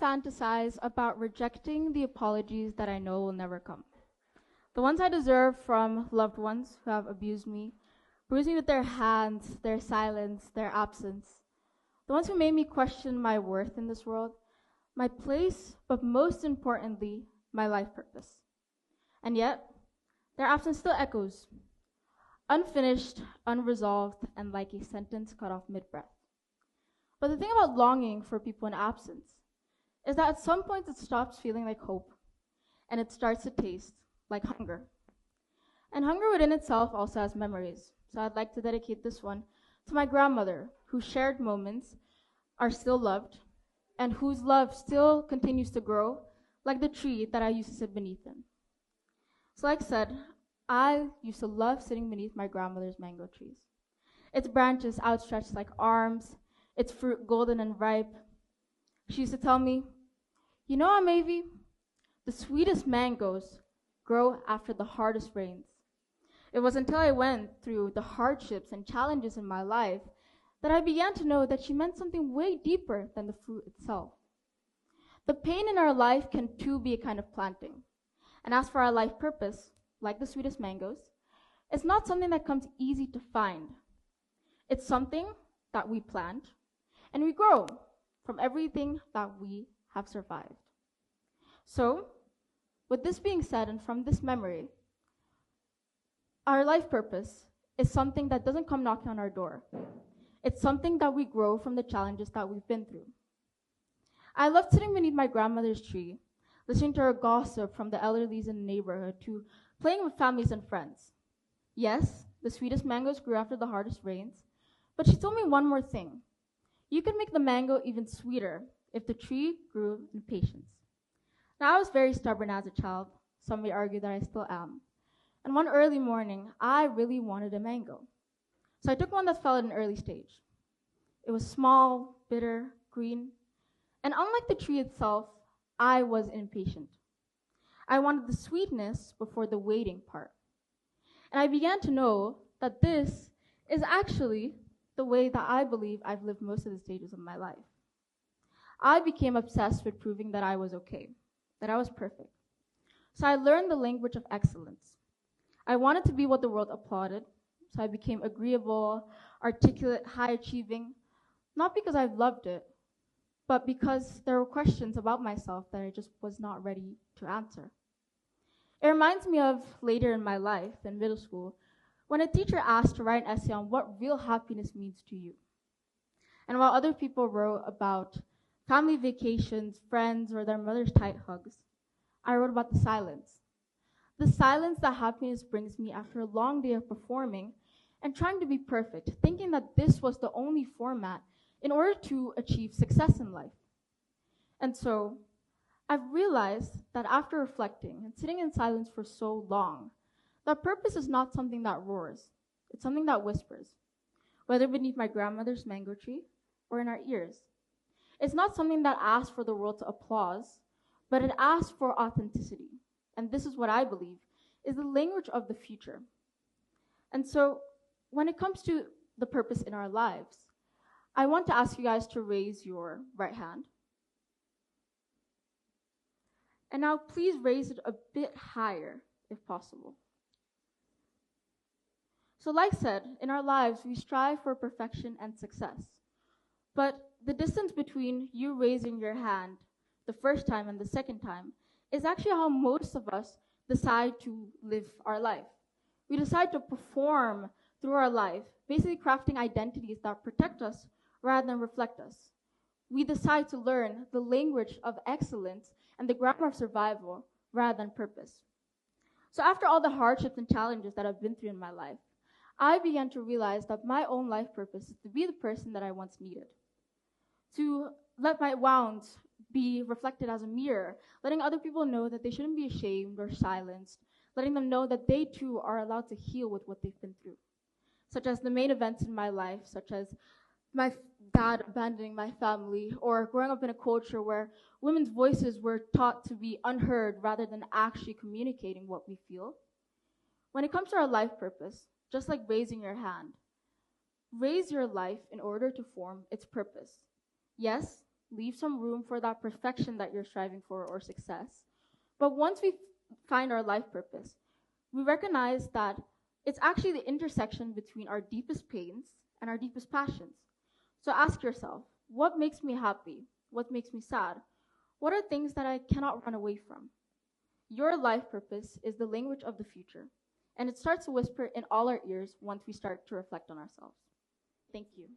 fantasize about rejecting the apologies that I know will never come. The ones I deserve from loved ones who have abused me, bruised me with their hands, their silence, their absence. The ones who made me question my worth in this world, my place, but most importantly, my life purpose. And yet, their absence still echoes, unfinished, unresolved, and like a sentence cut off mid-breath. But the thing about longing for people in absence is that at some point it stops feeling like hope, and it starts to taste like hunger. And hunger within itself also has memories. So I'd like to dedicate this one to my grandmother, whose shared moments are still loved, and whose love still continues to grow like the tree that I used to sit beneath in. So like I said, I used to love sitting beneath my grandmother's mango trees. Its branches outstretched like arms, its fruit golden and ripe. She used to tell me, "You know, Amevi, the sweetest mangoes grow after the hardest rains." It was until I went through the hardships and challenges in my life that I began to know that she meant something way deeper than the fruit itself. The pain in our life can too be a kind of planting. And as for our life purpose, like the sweetest mangoes, it's not something that comes easy to find. It's something that we plant and we grow from everything that we have survived. So, with this being said, and from this memory, our life purpose is something that doesn't come knocking on our door. It's something that we grow from the challenges that we've been through. I loved sitting beneath my grandmother's tree, listening to her gossip from the elderlies in the neighborhood to playing with families and friends. Yes, the sweetest mangoes grew after the hardest rains, but she told me one more thing. You could make the mango even sweeter if the tree grew in patience. Now, I was very stubborn as a child. Some may argue that I still am. And one early morning, I really wanted a mango. So I took one that fell at an early stage. It was small, bitter, green, and unlike the tree itself, I was impatient. I wanted the sweetness before the waiting part. And I began to know that this is actually the way that I believe I've lived most of the stages of my life. I became obsessed with proving that I was okay, that I was perfect. So I learned the language of excellence. I wanted to be what the world applauded, so I became agreeable, articulate, high-achieving, not because I loved it, but because there were questions about myself that I just was not ready to answer. It reminds me of later in my life, in middle school, when a teacher asked to write an essay on what real happiness means to you. And while other people wrote about family vacations, friends, or their mother's tight hugs, I wrote about the silence. The silence that happiness brings me after a long day of performing and trying to be perfect, thinking that this was the only format in order to achieve success in life. And so, I've realized that after reflecting and sitting in silence for so long, that purpose is not something that roars. It's something that whispers, whether beneath my grandmother's mango tree or in our ears. It's not something that asks for the world to applaud, but it asks for authenticity. And this is what I believe is the language of the future. And so, when it comes to the purpose in our lives, I want to ask you guys to raise your right hand. And now please raise it a bit higher if possible. So like said, in our lives, we strive for perfection and success. But the distance between you raising your hand the first time and the second time is actually how most of us decide to live our life. We decide to perform through our life, basically crafting identities that protect us rather than reflect us. We decide to learn the language of excellence and the grammar of survival rather than purpose. So after all the hardships and challenges that I've been through in my life, I began to realize that my own life purpose is to be the person that I once needed. To let my wounds be reflected as a mirror, letting other people know that they shouldn't be ashamed or silenced, letting them know that they too are allowed to heal with what they've been through. Such as the main events in my life, such as my dad abandoning my family, or growing up in a culture where women's voices were taught to be unheard rather than actually communicating what we feel. When it comes to our life purpose, just like raising your hand, raise your life in order to form its purpose. Yes, leave some room for that perfection that you're striving for or success. But once we find our life purpose, we recognize that it's actually the intersection between our deepest pains and our deepest passions. So ask yourself, what makes me happy? What makes me sad? What are things that I cannot run away from? Your life purpose is the language of the future, and it starts to whisper in all our ears once we start to reflect on ourselves. Thank you.